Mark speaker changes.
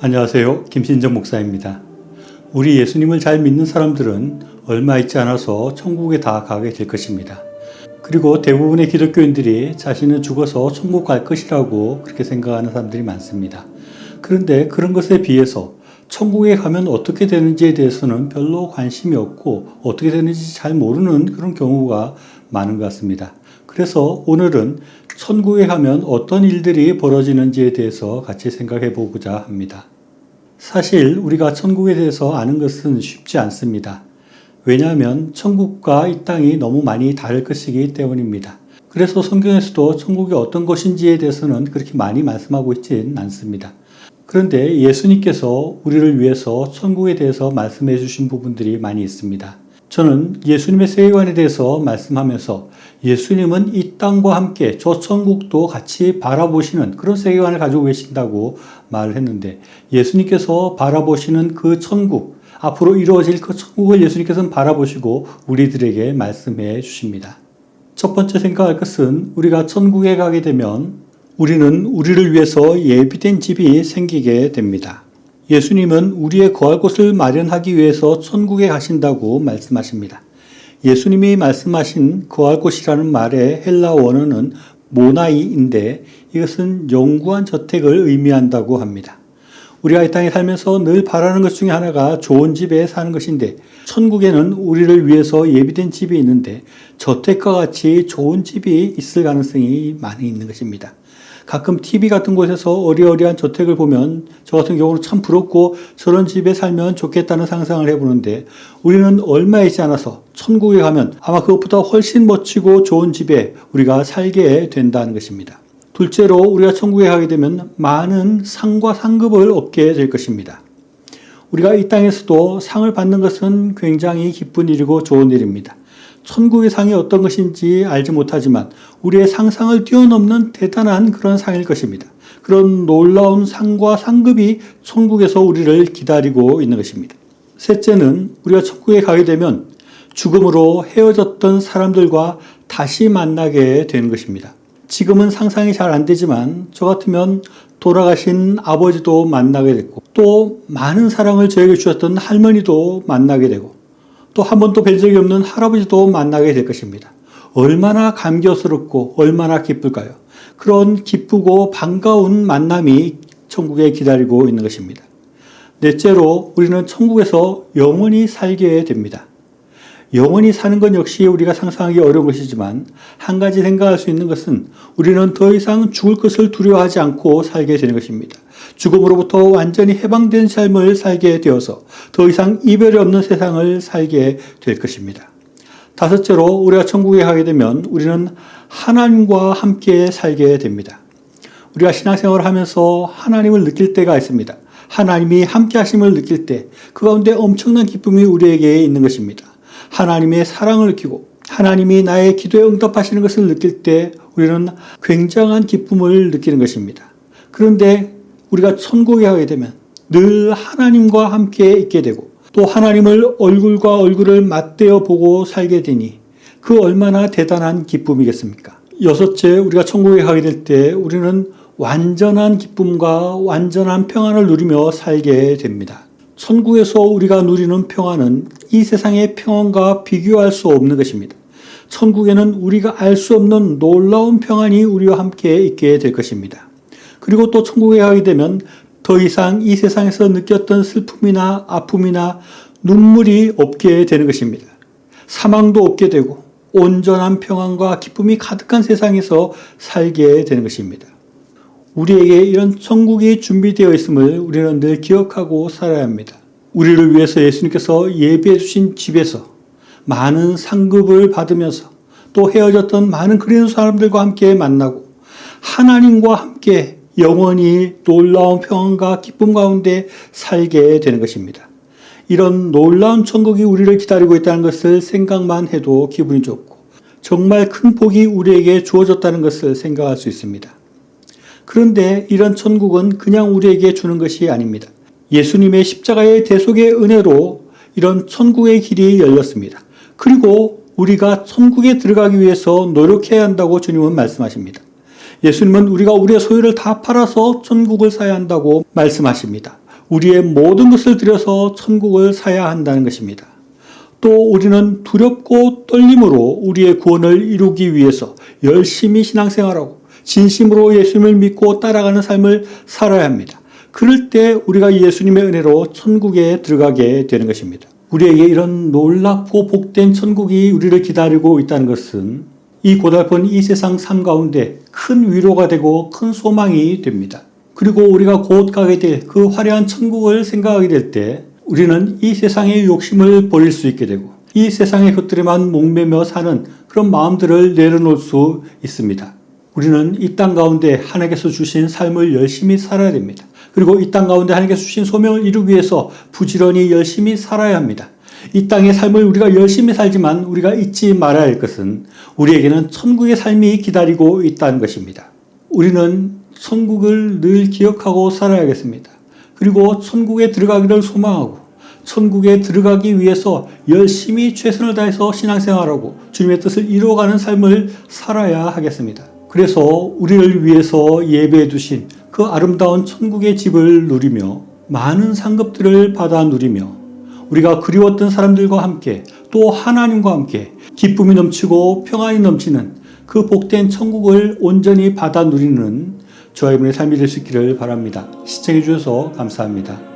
Speaker 1: 안녕하세요. 김신정 목사입니다. 우리 예수님을 잘 믿는 사람들은 얼마 있지 않아서 천국에 다 가게 될 것입니다. 그리고 대부분의 기독교인들이 자신은 죽어서 천국 갈 것이라고 그렇게 생각하는 사람들이 많습니다. 그런데 그런 것에 비해서 천국에 가면 어떻게 되는지에 대해서는 별로 관심이 없고 어떻게 되는지 잘 모르는 그런 경우가 많은 것 같습니다. 그래서 오늘은 천국에 가면 어떤 일들이 벌어지는지에 대해서 같이 생각해 보고자 합니다. 사실 우리가 천국에 대해서 아는 것은 쉽지 않습니다. 왜냐하면 천국과 이 땅이 너무 많이 다를 것이기 때문입니다. 그래서 성경에서도 천국이 어떤 것인지에 대해서는 그렇게 많이 말씀하고 있지는 않습니다. 그런데 예수님께서 우리를 위해서 천국에 대해서 말씀해 주신 부분들이 많이 있습니다. 저는 예수님의 세계관에 대해서 말씀하면서 예수님은 이 땅과 함께 저 천국도 같이 바라보시는 그런 세계관을 가지고 계신다고 말을 했는데, 예수님께서 바라보시는 그 천국, 앞으로 이루어질 그 천국을 예수님께서는 바라보시고 우리들에게 말씀해 주십니다. 첫 번째 생각할 것은 우리가 천국에 가게 되면 우리는 우리를 위해서 예비된 집이 생기게 됩니다. 예수님은 우리의 거할 곳을 마련하기 위해서 천국에 가신다고 말씀하십니다. 예수님이 말씀하신 거할 곳이라는 말의 헬라 원어는 모나이인데 이것은 영구한 저택을 의미한다고 합니다. 우리가 이 땅에 살면서 늘 바라는 것 중에 하나가 좋은 집에 사는 것인데, 천국에는 우리를 위해서 예비된 집이 있는데 저택과 같이 좋은 집이 있을 가능성이 많이 있는 것입니다. 가끔 TV 같은 곳에서 어리어리한 저택을 보면 저 같은 경우는 참 부럽고 저런 집에 살면 좋겠다는 상상을 해보는데, 우리는 얼마 있지 않아서 천국에 가면 아마 그것보다 훨씬 멋지고 좋은 집에 우리가 살게 된다는 것입니다. 둘째로 우리가 천국에 가게 되면 많은 상과 상급을 얻게 될 것입니다. 우리가 이 땅에서도 상을 받는 것은 굉장히 기쁜 일이고 좋은 일입니다. 천국의 상이 어떤 것인지 알지 못하지만 우리의 상상을 뛰어넘는 대단한 그런 상일 것입니다. 그런 놀라운 상과 상급이 천국에서 우리를 기다리고 있는 것입니다. 셋째는 우리가 천국에 가게 되면 죽음으로 헤어졌던 사람들과 다시 만나게 되는 것입니다. 지금은 상상이 잘 안 되지만 저 같으면 돌아가신 아버지도 만나게 됐고, 또 많은 사랑을 저에게 주셨던 할머니도 만나게 되고, 또 한 번도 뵐 적이 없는 할아버지도 만나게 될 것입니다. 얼마나 감격스럽고 얼마나 기쁠까요? 그런 기쁘고 반가운 만남이 천국에 기다리고 있는 것입니다. 넷째로 우리는 천국에서 영원히 살게 됩니다. 영원히 사는 건 역시 우리가 상상하기 어려운 것이지만, 한 가지 생각할 수 있는 것은 우리는 더 이상 죽을 것을 두려워하지 않고 살게 되는 것입니다. 죽음으로부터 완전히 해방된 삶을 살게 되어서 더 이상 이별이 없는 세상을 살게 될 것입니다. 다섯째로 우리가 천국에 가게 되면 우리는 하나님과 함께 살게 됩니다. 우리가 신앙생활을 하면서 하나님을 느낄 때가 있습니다. 하나님이 함께 하심을 느낄 때 그 가운데 엄청난 기쁨이 우리에게 있는 것입니다. 하나님의 사랑을 느끼고 하나님이 나의 기도에 응답하시는 것을 느낄 때 우리는 굉장한 기쁨을 느끼는 것입니다. 그런데 우리가 천국에 가게 되면 늘 하나님과 함께 있게 되고, 또 하나님을 얼굴과 얼굴을 맞대어 보고 살게 되니 그 얼마나 대단한 기쁨이겠습니까? 여섯째, 우리가 천국에 가게 될 때 우리는 완전한 기쁨과 완전한 평안을 누리며 살게 됩니다. 천국에서 우리가 누리는 평안은 이 세상의 평안과 비교할 수 없는 것입니다. 천국에는 우리가 알 수 없는 놀라운 평안이 우리와 함께 있게 될 것입니다. 그리고 또 천국에 가게 되면 더 이상 이 세상에서 느꼈던 슬픔이나 아픔이나 눈물이 없게 되는 것입니다. 사망도 없게 되고 온전한 평안과 기쁨이 가득한 세상에서 살게 되는 것입니다. 우리에게 이런 천국이 준비되어 있음을 우리는 늘 기억하고 살아야 합니다. 우리를 위해서 예수님께서 예비해 주신 집에서 많은 상급을 받으면서 또 헤어졌던 많은 그리운 사람들과 함께 만나고 하나님과 함께 영원히 놀라운 평안과 기쁨 가운데 살게 되는 것입니다. 이런 놀라운 천국이 우리를 기다리고 있다는 것을 생각만 해도 기분이 좋고, 정말 큰 복이 우리에게 주어졌다는 것을 생각할 수 있습니다. 그런데 이런 천국은 그냥 우리에게 주는 것이 아닙니다. 예수님의 십자가의 대속의 은혜로 이런 천국의 길이 열렸습니다. 그리고 우리가 천국에 들어가기 위해서 노력해야 한다고 주님은 말씀하십니다. 예수님은 우리가 우리의 소유를 다 팔아서 천국을 사야 한다고 말씀하십니다. 우리의 모든 것을 들여서 천국을 사야 한다는 것입니다. 또 우리는 두렵고 떨림으로 우리의 구원을 이루기 위해서 열심히 신앙생활하고 진심으로 예수님을 믿고 따라가는 삶을 살아야 합니다. 그럴 때 우리가 예수님의 은혜로 천국에 들어가게 되는 것입니다. 우리에게 이런 놀랍고 복된 천국이 우리를 기다리고 있다는 것은 이 고달픈 이 세상 삶 가운데 큰 위로가 되고 큰 소망이 됩니다. 그리고 우리가 곧 가게 될 그 화려한 천국을 생각하게 될 때 우리는 이 세상의 욕심을 버릴 수 있게 되고 이 세상의 것들에만 목매며 사는 그런 마음들을 내려놓을 수 있습니다. 우리는 이 땅 가운데 하나님께서 주신 삶을 열심히 살아야 됩니다. 그리고 이 땅 가운데 하나님께서 주신 소명을 이루기 위해서 부지런히 열심히 살아야 합니다. 이 땅의 삶을 우리가 열심히 살지만 우리가 잊지 말아야 할 것은 우리에게는 천국의 삶이 기다리고 있다는 것입니다. 우리는 천국을 늘 기억하고 살아야겠습니다. 그리고 천국에 들어가기를 소망하고 천국에 들어가기 위해서 열심히 최선을 다해서 신앙생활하고 주님의 뜻을 이루어가는 삶을 살아야 하겠습니다. 그래서 우리를 위해서 예배해 두신 그 아름다운 천국의 집을 누리며 많은 상급들을 받아 누리며 우리가 그리웠던 사람들과 함께 또 하나님과 함께 기쁨이 넘치고 평안이 넘치는 그 복된 천국을 온전히 받아 누리는 저와 여러분의 삶이 될 수 있기를 바랍니다. 시청해 주셔서 감사합니다.